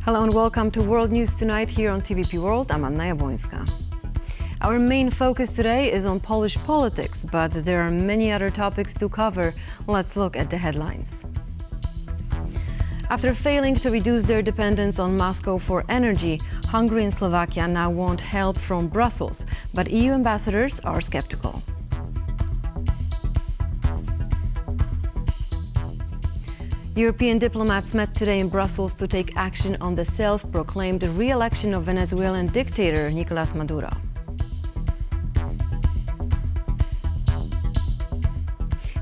Hello and welcome to World News Tonight here on TVP World. I'm Anna Jabłońska. Our main focus today is on Polish politics, but there are many other topics to cover. Let's look at the headlines. After failing to reduce their dependence on Moscow for energy, Hungary and Slovakia now want help from Brussels, but EU ambassadors are skeptical. European diplomats met today in Brussels to take action on the self-proclaimed re-election of Venezuelan dictator Nicolás Maduro.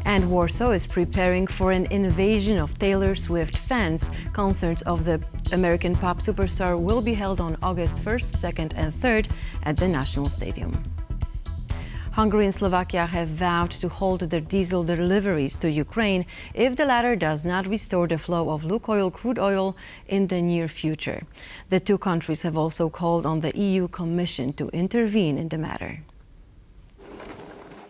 And Warsaw is preparing for an invasion of Taylor Swift fans. Concerts of the American pop superstar will be held on August 1st, 2nd and 3rd at the National Stadium. Hungary and Slovakia have vowed to halt their diesel deliveries to Ukraine if the latter does not restore the flow of Lukoil crude oil in the near future. The two countries have also called on the EU Commission to intervene in the matter.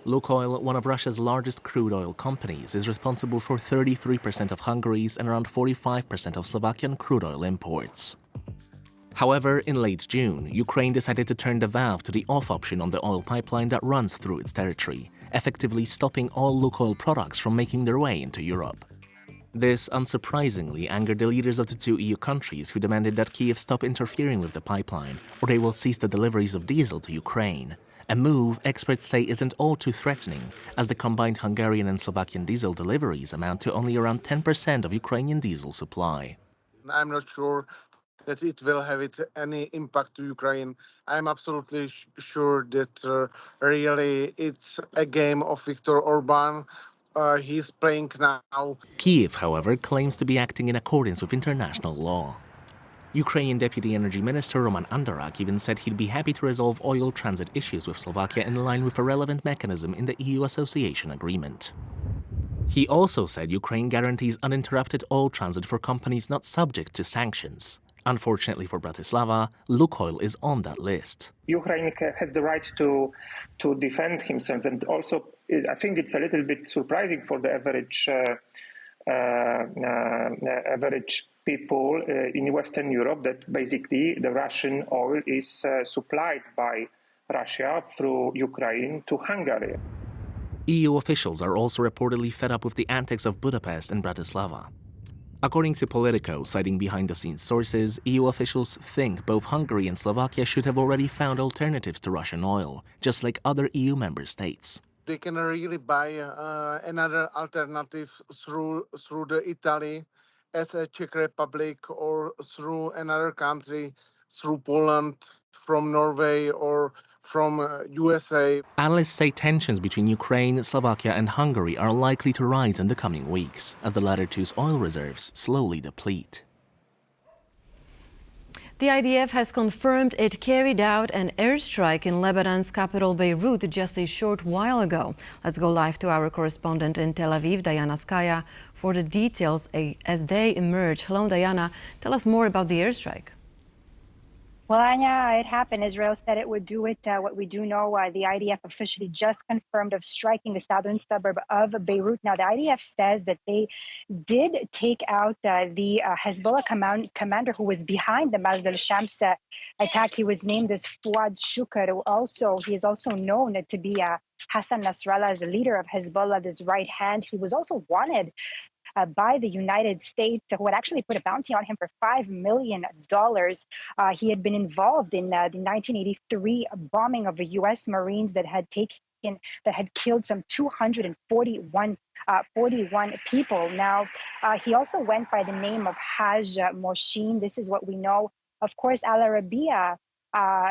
Lukoil, one of Russia's largest crude oil companies, is responsible for 33% of Hungary's and around 45% of Slovakian crude oil imports. However, in late June, Ukraine decided to turn the valve to the off option on the oil pipeline that runs through its territory, effectively stopping all Lukoil products from making their way into Europe. This, unsurprisingly, angered the leaders of the two EU countries, who demanded that Kyiv stop interfering with the pipeline, or they will cease the deliveries of diesel to Ukraine. A move experts say isn't all too threatening, as the combined Hungarian and Slovakian diesel deliveries amount to only around 10% of Ukrainian diesel supply. I'm not sure that it will have any impact to Ukraine. I'm absolutely sure that really it's a game of Viktor Orban. He's playing now. Kyiv, however, claims to be acting in accordance with international law. Ukrainian Deputy Energy Minister Roman Andarak even said he'd be happy to resolve oil transit issues with Slovakia in line with a relevant mechanism in the EU Association Agreement. He also said Ukraine guarantees uninterrupted oil transit for companies not subject to sanctions. Unfortunately for Bratislava, Lukoil is on that list. Ukraine has the right to defend himself, and also I think it's a little bit surprising for the average people in Western Europe that basically the Russian oil is supplied by Russia through Ukraine to Hungary. EU officials are also reportedly fed up with the antics of Budapest and Bratislava. According to Politico, citing behind-the-scenes sources, EU officials think both Hungary and Slovakia should have already found alternatives to Russian oil, just like other EU member states. They can really buy another alternative through the Italy, as a Czech Republic, or through another country, through Poland, from Norway, or from USA. Analysts say tensions between Ukraine, Slovakia and Hungary are likely to rise in the coming weeks, as the latter two's oil reserves slowly deplete. The IDF has confirmed it carried out an airstrike in Lebanon's capital Beirut just a short while ago. Let's go live to our correspondent in Tel Aviv, Diana Skaya, for the details as they emerge. Hello, Diana. Tell us more about the airstrike. Well, Anya, it happened. Israel said it would do it. What we do know, the IDF officially just confirmed of striking the southern suburb of Beirut. Now, the IDF says that they did take out the Hezbollah commander who was behind the Majd al-Shams attack. He was named as Fouad Shukr. He is also known to be Hassan Nasrallah's leader of Hezbollah, this right hand. He was also wanted by the United States, who had actually put a bounty on him for $5 million. He had been involved in the 1983 bombing of the U.S. Marines that had killed some 241 people. Now, he also went by the name of Haj Moshin. This is what we know. Of course, Al Arabiya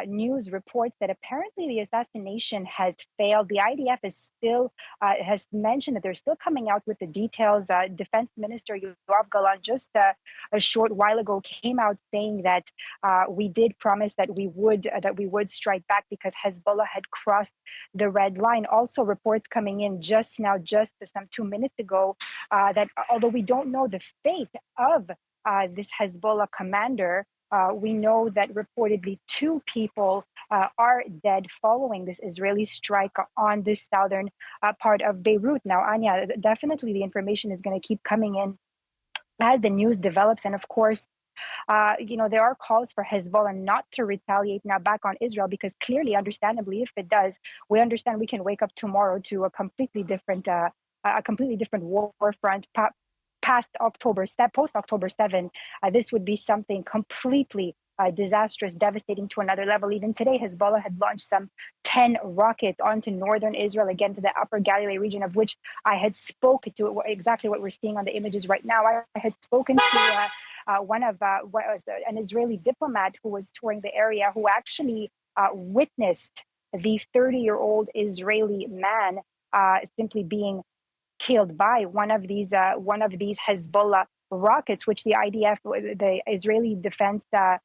news reports that apparently the assassination has failed. The IDF is still has mentioned that they're still coming out with the details. Defense Minister Yoav Gallant just a short while ago came out saying that we did promise that we would strike back because Hezbollah had crossed the red line. Also, reports coming in just some 2 minutes ago, that although we don't know the fate of this Hezbollah commander, we know that reportedly 2 people are dead following this Israeli strike on the southern part of Beirut. Now, Anya, definitely the information is going to keep coming in as the news develops. And of course, there are calls for Hezbollah not to retaliate now back on Israel, because clearly, understandably, if it does, we understand we can wake up tomorrow to a completely different war front. Post October 7, this would be something completely disastrous, devastating to another level. Even today, Hezbollah had launched some 10 rockets onto northern Israel, again to the Upper Galilee region, of which I had spoken to exactly what we're seeing on the images right now. I had spoken to an Israeli diplomat who was touring the area, who actually witnessed the 30-year-old Israeli man simply being killed by one of these Hezbollah rockets, which the IDF, the Israeli defense, the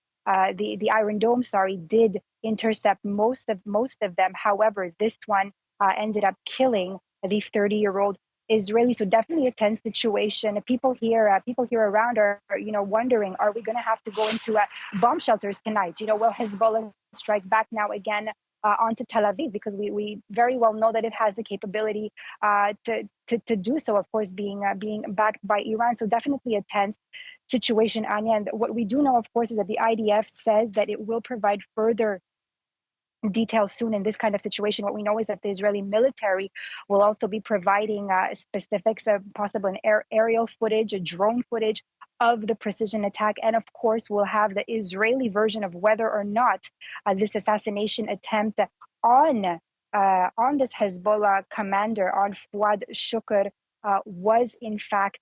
Iron Dome, did intercept most of them. However, this one ended up killing the 30-year-old Israeli. So definitely a tense situation. People here around are wondering, are we going to have to go into bomb shelters tonight? Will Hezbollah strike back now again onto Tel Aviv, because we very well know that it has the capability to do so, of course, being backed by Iran. So definitely a tense situation, Anya. And what we do know, of course, is that the IDF says that it will provide further details soon in this kind of situation. What we know is that the Israeli military will also be providing specifics of possible aerial footage, drone footage of the precision attack, and of course we'll have the Israeli version of whether or not this assassination attempt on this Hezbollah commander, on Fuad Shukr, was in fact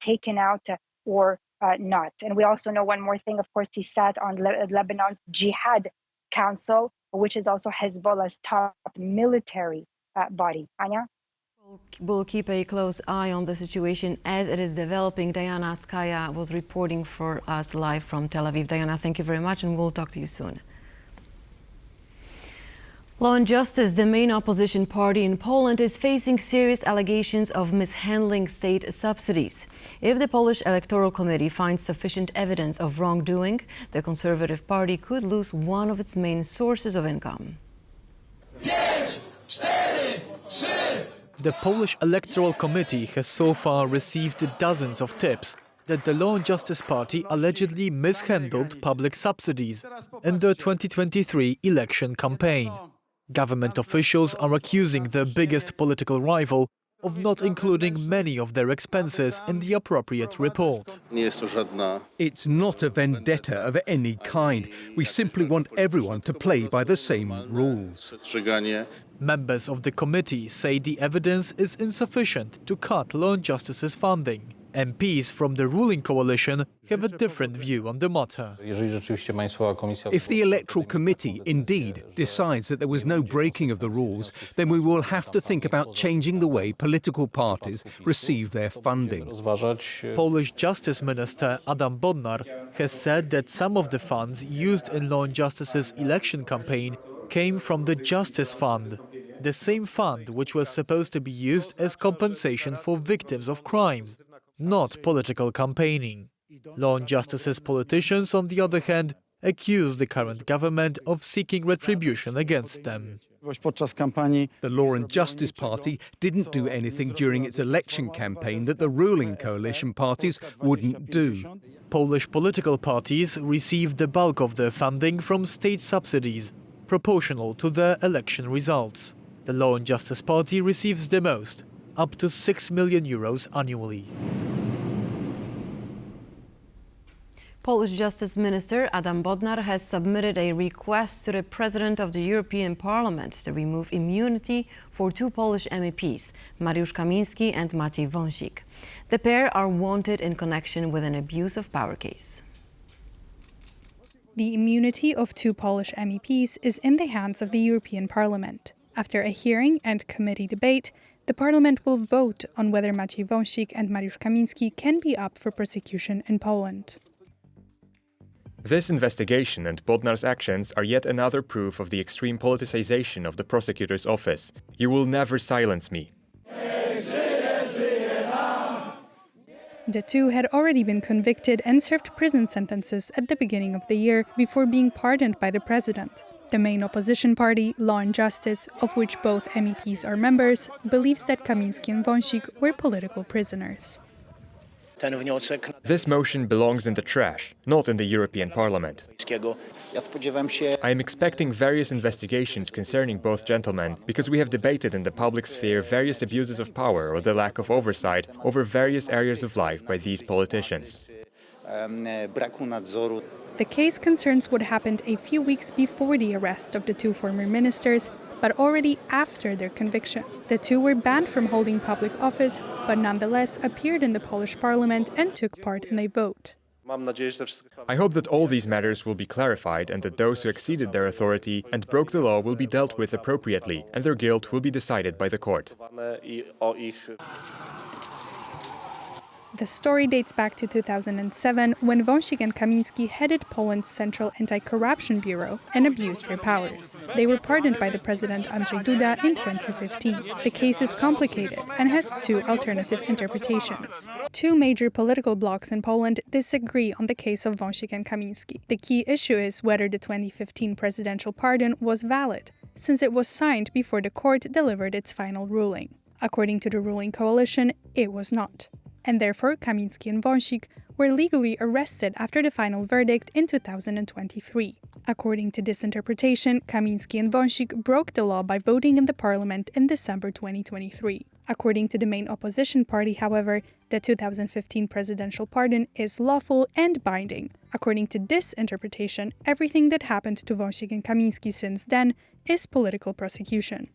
taken out or not. And we also know one more thing. Of course, he sat on Lebanon's Jihad Council, which is also Hezbollah's top military body. Anya? We'll keep a close eye on the situation as it is developing. Diana Skaya was reporting for us live from Tel Aviv. Diana, thank you very much, and we'll talk to you soon. Law and Justice, the main opposition party in Poland, is facing serious allegations of mishandling state subsidies. If the Polish Electoral Committee finds sufficient evidence of wrongdoing, the Conservative Party could lose one of its main sources of income. The Polish Electoral Committee has so far received dozens of tips that the Law and Justice Party allegedly mishandled public subsidies in the 2023 election campaign. Government officials are accusing their biggest political rival of not including many of their expenses in the appropriate report. It's not a vendetta of any kind. We simply want everyone to play by the same rules. Members of the committee say the evidence is insufficient to cut Law and Justice's funding. MPs from the ruling coalition have a different view on the matter. If the Electoral Committee indeed decides that there was no breaking of the rules, then we will have to think about changing the way political parties receive their funding. Polish Justice Minister Adam Bodnar has said that some of the funds used in Law and Justice's election campaign came from the Justice Fund, the same fund which was supposed to be used as compensation for victims of crimes, not political campaigning. Law and Justice's politicians, on the other hand, accuse the current government of seeking retribution against them. The Law and Justice Party didn't do anything during its election campaign that the ruling coalition parties wouldn't do. Polish political parties receive the bulk of their funding from state subsidies, proportional to their election results. The Law and Justice Party receives the most, up to €6 million annually. Polish Justice Minister Adam Bodnar has submitted a request to the President of the European Parliament to remove immunity for two Polish MEPs, Mariusz Kamiński and Maciej Wąsik. The pair are wanted in connection with an abuse of power case. The immunity of two Polish MEPs is in the hands of the European Parliament. After a hearing and committee debate, the Parliament will vote on whether Maciej Wąsik and Mariusz Kamiński can be up for prosecution in Poland. This investigation and Bodnar's actions are yet another proof of the extreme politicization of the prosecutor's office. You will never silence me. The two had already been convicted and served prison sentences at the beginning of the year before being pardoned by the president. The main opposition party, Law and Justice, of which both MEPs are members, believes that Kamiński and Wąsik were political prisoners. This motion belongs in the trash, not in the European Parliament. I am expecting various investigations concerning both gentlemen because we have debated in the public sphere various abuses of power or the lack of oversight over various areas of life by these politicians. The case concerns what happened a few weeks before the arrest of the two former ministers, but already after their conviction. The two were banned from holding public office, but nonetheless appeared in the Polish parliament and took part in a vote. I hope that all these matters will be clarified and that those who exceeded their authority and broke the law will be dealt with appropriately and their guilt will be decided by the court. The story dates back to 2007 when Wąsik and Kamiński headed Poland's Central Anti-Corruption Bureau and abused their powers. They were pardoned by the president Andrzej Duda in 2015. The case is complicated and has two alternative interpretations. Two major political blocs in Poland disagree on the case of Wąsik and Kamiński. The key issue is whether the 2015 presidential pardon was valid, since it was signed before the court delivered its final ruling. According to the ruling coalition, it was not. And therefore Kamiński and Wąsik were legally arrested after the final verdict in 2023. According to this interpretation, Kamiński and Wąsik broke the law by voting in the parliament in December 2023. According to the main opposition party, however, the 2015 presidential pardon is lawful and binding. According to this interpretation, everything that happened to Wąsik and Kamiński since then is political prosecution.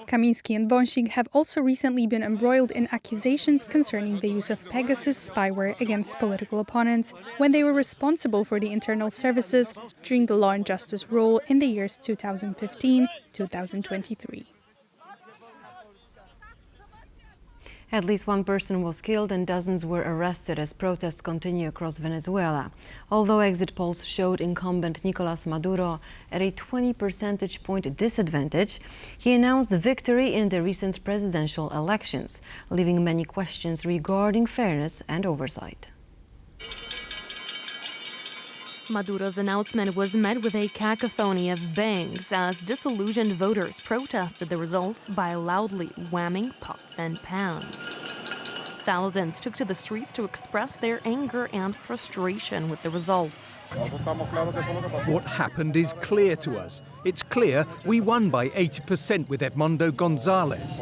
Kamiński and Wąsik have also recently been embroiled in accusations concerning the use of Pegasus spyware against political opponents when they were responsible for the internal services during the Law and Justice rule in the years 2015-2023. At least one person was killed and dozens were arrested as protests continue across Venezuela. Although exit polls showed incumbent Nicolás Maduro at a 20 percentage point disadvantage, he announced victory in the recent presidential elections, leaving many questions regarding fairness and oversight. Maduro's announcement was met with a cacophony of bangs as disillusioned voters protested the results by loudly whamming pots and pans. Thousands took to the streets to express their anger and frustration with the results. What happened is clear to us. It's clear we won by 80% with Edmundo González.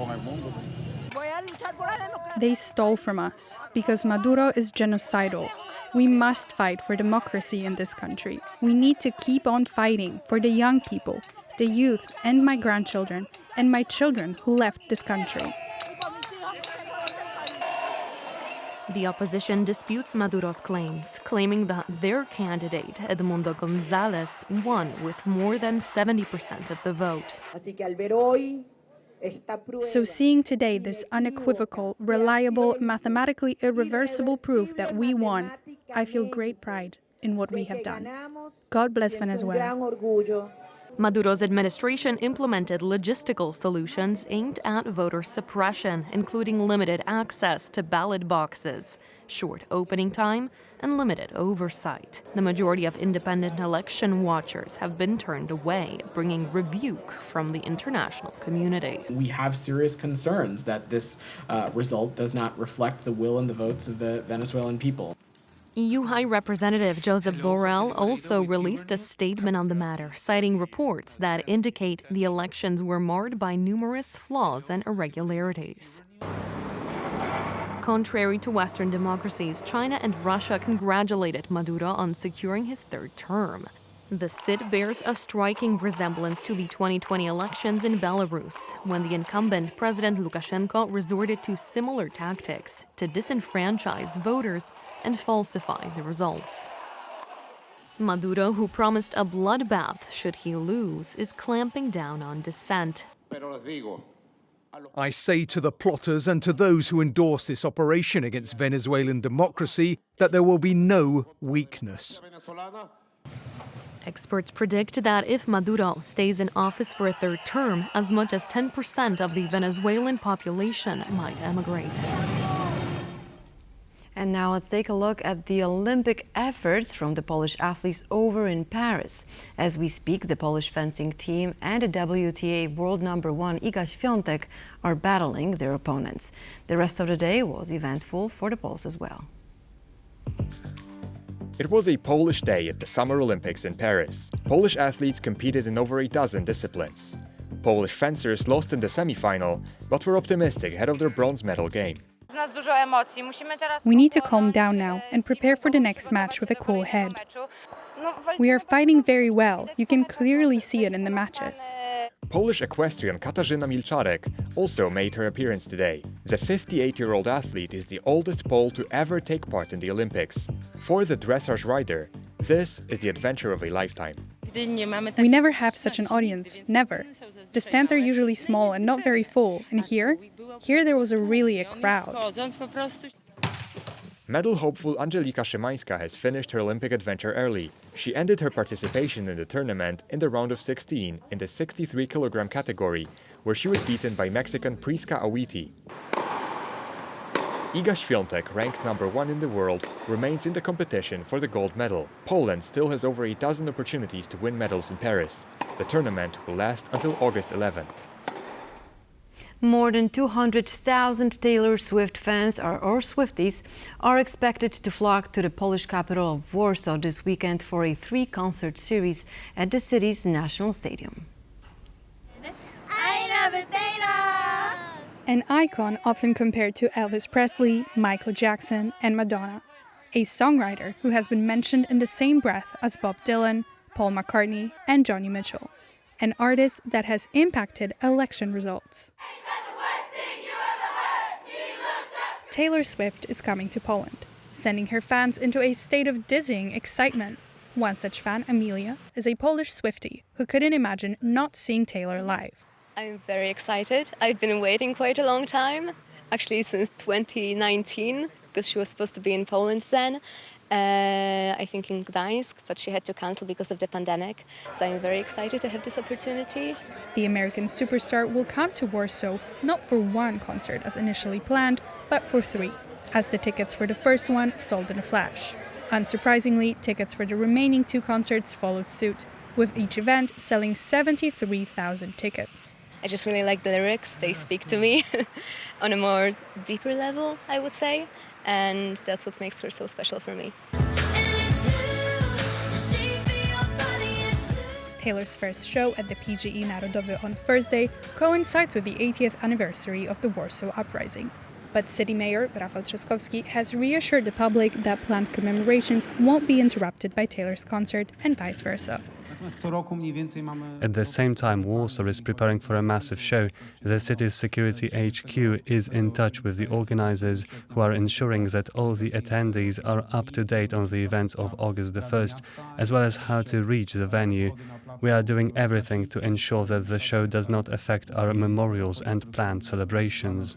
They stole from us because Maduro is genocidal. We must fight for democracy in this country. We need to keep on fighting for the young people, the youth, and my grandchildren, and my children who left this country. The opposition disputes Maduro's claims, claiming that their candidate, Edmundo González, won with more than 70% of the vote. So seeing today this unequivocal, reliable, mathematically irreversible proof that we won, I feel great pride in what we have done. God bless Venezuela. Maduro's administration implemented logistical solutions aimed at voter suppression, including limited access to ballot boxes, short opening time, and limited oversight. The majority of independent election watchers have been turned away, bringing rebuke from the international community. We have serious concerns that this result does not reflect the will and the votes of the Venezuelan people. EU High Representative Josep Borrell also released a statement on the matter, citing reports that indicate the elections were marred by numerous flaws and irregularities. Contrary to Western democracies, China and Russia congratulated Maduro on securing his third term. The sit bears a striking resemblance to the 2020 elections in Belarus, when the incumbent President Lukashenko resorted to similar tactics to disenfranchise voters and falsify the results. Maduro, who promised a bloodbath should he lose, is clamping down on dissent. I say to the plotters and to those who endorse this operation against Venezuelan democracy that there will be no weakness. Experts predict that if Maduro stays in office for a third term, as much as 10% of the Venezuelan population might emigrate. And now let's take a look at the Olympic efforts from the Polish athletes over in Paris. As we speak, the Polish fencing team and the WTA world #1 Iga Świątek are battling their opponents. The rest of the day was eventful for the Poles as well. It was a Polish day at the Summer Olympics in Paris. Polish athletes competed in over a dozen disciplines. Polish fencers lost in the semi-final, but were optimistic ahead of their bronze medal game. We need to calm down now and prepare for the next match with a cool head. We are fighting very well. You can clearly see it in the matches. Polish equestrian Katarzyna Milczarek also made her appearance today. The 58-year-old athlete is the oldest Pole to ever take part in the Olympics. For the dressage rider, this is the adventure of a lifetime. We never have such an audience, never. The stands are usually small and not very full, and here there was really a crowd. Medal hopeful Angelika Szymańska has finished her Olympic adventure early. She ended her participation in the tournament in the round of 16 in the 63-kilogram category, where she was beaten by Mexican Priska Awiti. Iga Świątek, ranked #1 in the world, remains in the competition for the gold medal. Poland still has over a dozen opportunities to win medals in Paris. The tournament will last until August 11. More than 200,000 Taylor Swift fans or Swifties are expected to flock to the Polish capital of Warsaw this weekend for a 3-concert series at the city's national stadium. An icon often compared to Elvis Presley, Michael Jackson, and Madonna. A songwriter who has been mentioned in the same breath as Bob Dylan, Paul McCartney, and Joni Mitchell. An artist that has impacted election results. Taylor Swift is coming to Poland, sending her fans into a state of dizzying excitement. One such fan, Amelia, is a Polish Swiftie who couldn't imagine not seeing Taylor live. I'm very excited. I've been waiting quite a long time, actually since 2019, because she was supposed to be in Poland then. I think in Gdańsk, but she had to cancel because of the pandemic. So I'm very excited to have this opportunity. The American superstar will come to Warsaw not for one concert as initially planned, but for 3, as the tickets for the first one sold in a flash. Unsurprisingly, tickets for the remaining 2 concerts followed suit, with each event selling 73,000 tickets. I just really like the lyrics. They speak to me on a more deeper level, I would say. And that's what makes her so special for me. Taylor's first show at the PGE Narodowy on Thursday coincides with the 80th anniversary of the Warsaw Uprising. But City Mayor Rafał Trzaskowski has reassured the public that planned commemorations won't be interrupted by Taylor's concert and vice versa. At the same time, Warsaw is preparing for a massive show. The city's security HQ is in touch with the organizers, who are ensuring that all the attendees are up to date on the events of August the 1st, as well as how to reach the venue. We are doing everything to ensure that the show does not affect our memorials and planned celebrations.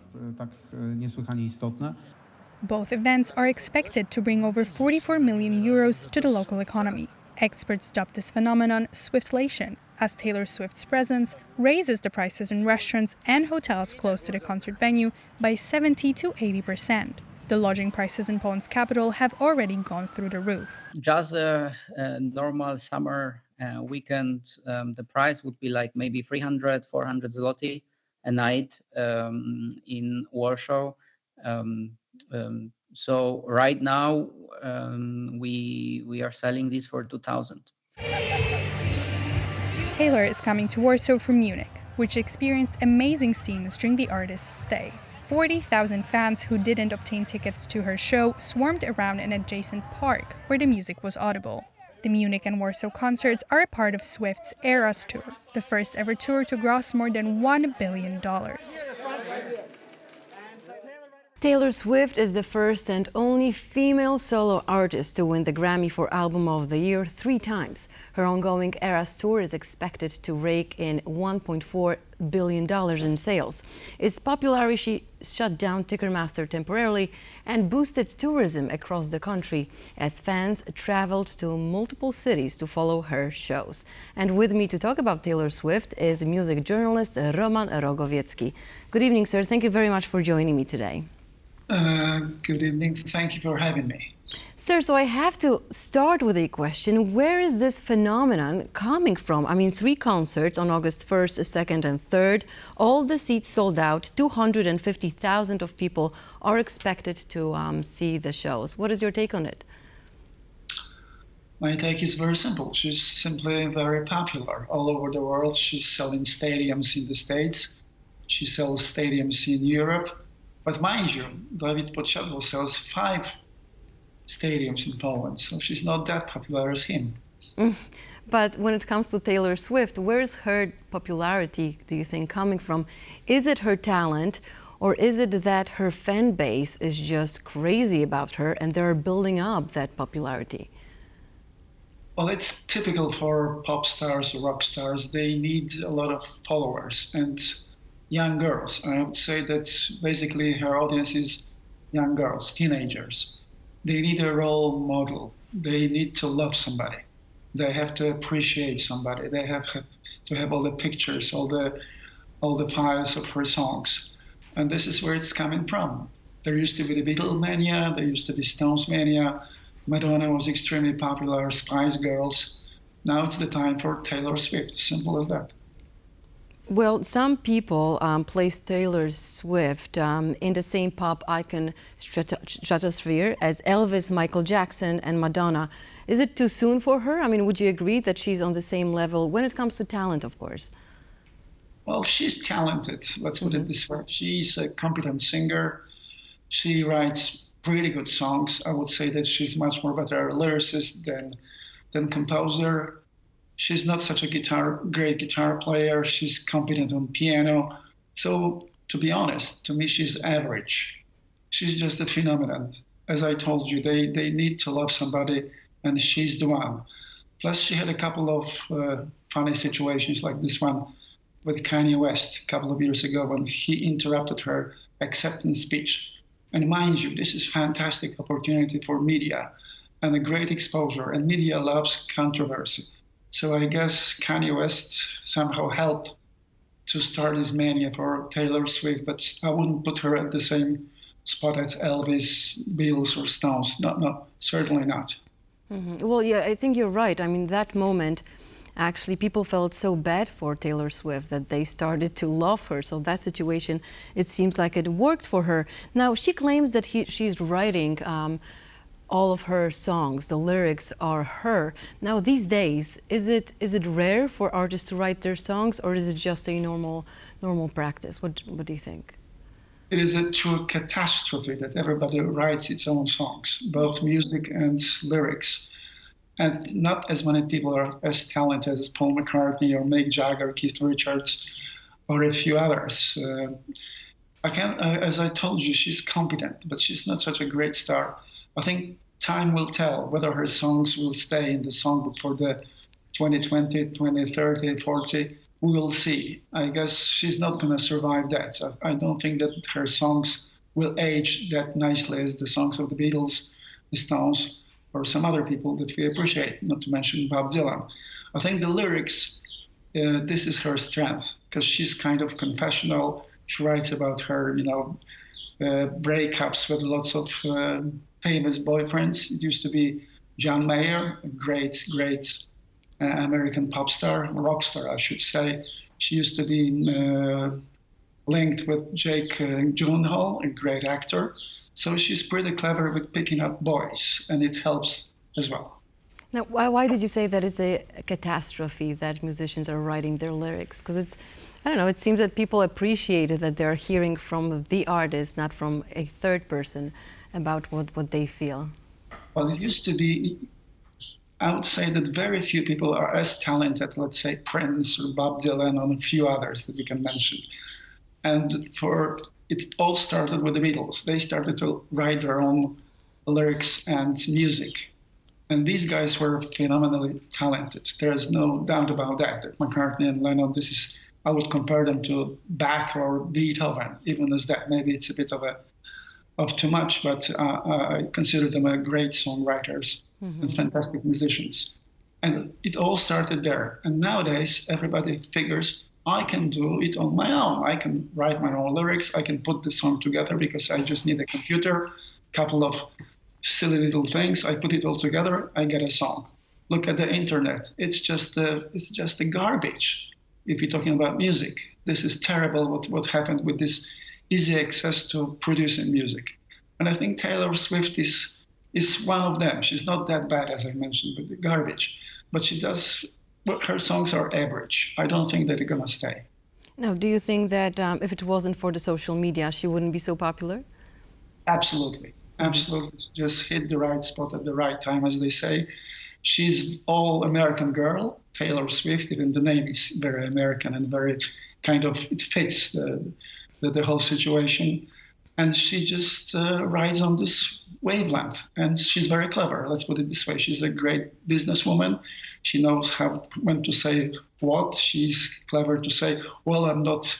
Both events are expected to bring over 44 million euros to the local economy. Experts dub this phenomenon Swiftlation, as Taylor Swift's presence raises the prices in restaurants and hotels close to the concert venue by 70 to 80%. The lodging prices in Poland's capital have already gone through the roof. Just a normal summer weekend, the price would be like maybe 300, 400 zloty a night in Warsaw. So right now we are selling this for 2,000. Taylor is coming to Warsaw from Munich, which experienced amazing scenes during the artist's stay. 40,000 fans who didn't obtain tickets to her show swarmed around an adjacent park where the music was audible. The Munich and Warsaw concerts are a part of Swift's Eras Tour, the first ever tour to gross more than $1 billion. Taylor Swift is the first and only female solo artist to win the Grammy for Album of the Year 3 times. Her ongoing Eras Tour is expected to rake in $1.4 billion in sales. Its popularity shut down Ticketmaster temporarily and boosted tourism across the country as fans traveled to multiple cities to follow her shows. And with me to talk about Taylor Swift is music journalist Roman Rogowiecki. Good evening, sir. Thank you very much for joining me today. Good evening. Thank you for having me. Sir, so I have to start with a question. Where is this phenomenon coming from? I mean, 3 concerts on August 1st, 2nd, and 3rd. All the seats sold out. 250,000 of people are expected to see the shows. What is your take on it? My take is very simple. She's simply very popular all over the world. She's selling stadiums in the States. She sells stadiums in Europe. But mind you, David Pochadło sells 5 stadiums in Poland, so she's not that popular as him. But when it comes to Taylor Swift, where is her popularity, do you think, coming from? Is it her talent, or is it that her fan base is just crazy about her and they're building up that popularity? Well, it's typical for pop stars or rock stars. They need a lot of followers and young girls. I would say that basically her audience is young girls, teenagers. They need a role model. They need to love somebody. They have to appreciate somebody. They have to have all the pictures, all the files of her songs. And this is where it's coming from. There used to be the Beatles mania, there used to be Stones mania. Madonna was extremely popular, Spice Girls. Now it's the time for Taylor Swift, simple as that. Well, some people place Taylor Swift in the same pop icon stratosphere as Elvis, Michael Jackson, and Madonna. Is it too soon for her? I mean, would you agree that she's on the same level when it comes to talent, of course? Well, she's talented, let's put it this way. She's a competent singer. She writes pretty good songs. I would say that she's much more better lyricist than composer. She's not such a great guitar player. She's competent on piano. So, to be honest, to me, she's average. She's just a phenomenon. As I told you, they need to love somebody, and she's the one. Plus, she had a couple of funny situations like this one with Kanye West a couple of years ago when he interrupted her acceptance speech. And mind you, this is fantastic opportunity for media and a great exposure, and media loves controversy. So I guess Kanye West somehow helped to start this mania for Taylor Swift, but I wouldn't put her at the same spot as Elvis, Beatles, or Stones. No, certainly not. Well, yeah, I think you're right. I mean, that moment, actually, people felt so bad for Taylor Swift that they started to love her. So that situation, it seems like it worked for her. Now, she claims that she's writing all of her songs, the lyrics are her. Now, these days, is it rare for artists to write their songs, or is it just a normal practice? What do you think? It is a true catastrophe that everybody writes its own songs, both music and lyrics. And not as many people are as talented as Paul McCartney or Mick Jagger, Keith Richards, or a few others. As I told you, she's competent, but she's not such a great star. I think time will tell whether her songs will stay in the songbook for the 2020, 2030, 40. We will see. I guess she's not going to survive that. So I don't think that her songs will age that nicely as the songs of the Beatles, the Stones, or some other people that we appreciate, not to mention Bob Dylan. I think the lyrics, this is her strength, because she's kind of confessional. She writes about her, breakups with lots of famous boyfriends. It used to be John Mayer, a great American pop star, rock star, I should say. She used to be linked with Jake Gyllenhaal, a great actor. So she's pretty clever with picking up boys, and it helps as well. Now, why did you say that it's a catastrophe that musicians are writing their lyrics? Because it's, I don't know, it seems that people appreciate it, that they're hearing from the artist, not from a third person, about what they feel. Well, it used to be, I would say that very few people are as talented, let's say Prince or Bob Dylan and a few others that we can mention. And it all started with the Beatles. They started to write their own lyrics and music. And these guys were phenomenally talented. There's no doubt about that McCartney and Lennon, I would compare them to Bach or Beethoven, even as that. Maybe it's a bit of too much, but I consider them great songwriters and fantastic musicians. And it all started there. And nowadays, everybody figures I can do it on my own. I can write my own lyrics. I can put the song together because I just need a computer, couple of silly little things. I put it all together. I get a song. Look at the internet. It's just a garbage. If you're talking about music, this is terrible. What happened with this easy access to producing music, and I think Taylor Swift is one of them. She's not that bad as I mentioned with the garbage, but she does. Her songs are average. I don't think that they're gonna stay. Now, do you think that if it wasn't for the social media, she wouldn't be so popular? Absolutely. Absolutely. Just hit the right spot at the right time, as they say. She's all American girl, Taylor Swift. Even the name is very American and very kind of, it fits the whole situation. And she just rides on this wavelength. And she's very clever, let's put it this way. She's a great businesswoman. She knows when to say what. She's clever to say, well, I'm not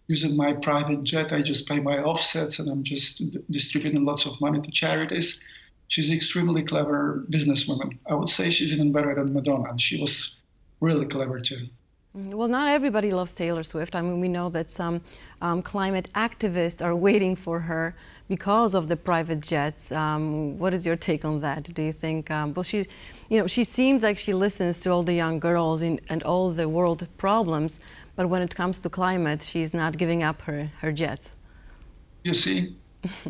using my private jet. I just pay my offsets and I'm just distributing lots of money to charities. She's an extremely clever businesswoman. I would say she's even better than Madonna. And she was really clever too. Well, not everybody loves Taylor Swift. I mean, we know that some climate activists are waiting for her because of the private jets. What is your take on that? Do you think, well, she seems like she listens to all the young girls and all the world problems, but when it comes to climate, she's not giving up her jets. You see,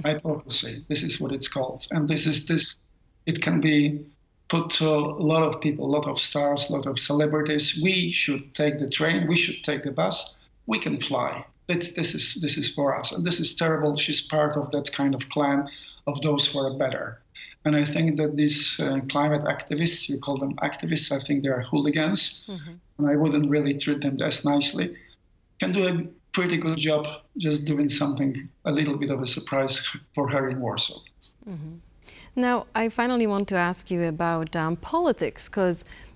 hypocrisy, this is what it's called. And it can be put to a lot of people, a lot of stars, a lot of celebrities. We should take the train, we should take the bus, we can fly. This is for us. And this is terrible. She's part of that kind of clan of those who are better. And I think that these climate activists, you call them activists, I think they are hooligans. Mm-hmm. And I wouldn't really treat them as nicely. Can do a pretty good job just doing something, a little bit of a surprise for her in Warsaw. Mm-hmm. Now, I finally want to ask you about politics,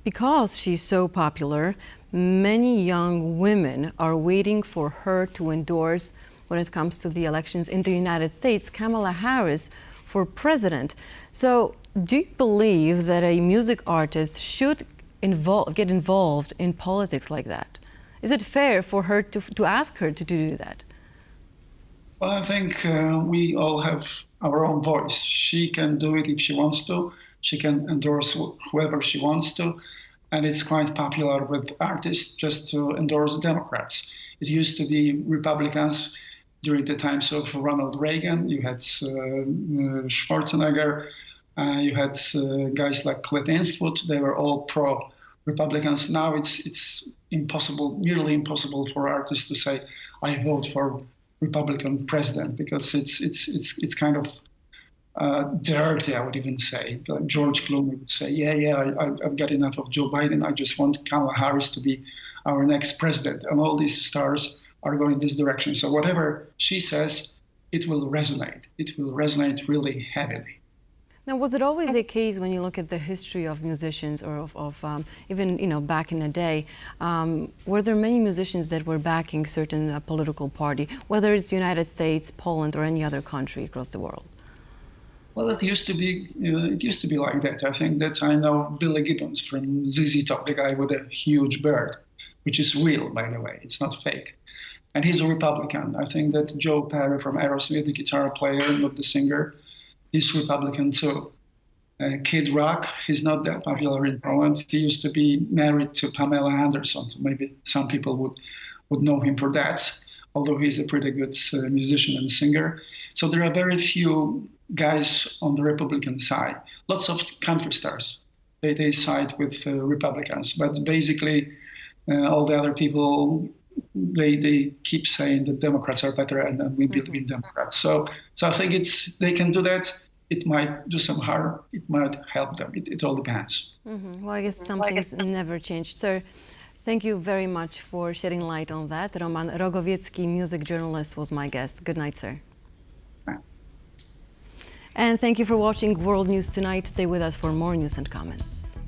because she's so popular, many young women are waiting for her to endorse, when it comes to the elections in the United States, Kamala Harris for president. So, do you believe that a music artist should get involved in politics like that? Is it fair for her to ask her to do that? Well, I think we all have our own voice. She can do it if she wants to. She can endorse whoever she wants to. And it's quite popular with artists just to endorse Democrats. It used to be Republicans during the times of Ronald Reagan. You had Schwarzenegger. You had guys like Clint Eastwood. They were all pro-Republicans. Now it's impossible, nearly impossible for artists to say, I vote for Republican president, because it's kind of dirty, I would even say. Like George Clooney would say, I've got enough of Joe Biden. I just want Kamala Harris to be our next president. And all these stars are going this direction. So whatever she says, it will resonate. It will resonate really heavily. Now, was it always the case when you look at the history of musicians or of even back in the day, were there many musicians that were backing certain political party, whether it's the United States, Poland, or any other country across the world? Well, it used to be like that. I think that I know Billy Gibbons from ZZ Top, the guy with a huge beard, which is real, by the way. It's not fake. And he's a Republican. I think that Joe Perry from Aerosmith, the guitar player, not the singer, he's Republican too. Kid Rock, he's not that popular in Poland. He used to be married to Pamela Anderson, so maybe some people would know him for that, although he's a pretty good musician and singer. So there are very few guys on the Republican side. Lots of country stars, they side with Republicans, but basically all the other people, they keep saying that Democrats are better and we believe in Democrats. So I think they can do that. It might do some harm. It might help them. It all depends. Mm-hmm. Well, I guess some things never changed. Sir, thank you very much for shedding light on that. Roman Rogowiecki, music journalist, was my guest. Good night, sir. Bye. And thank you for watching World News Tonight. Stay with us for more news and comments.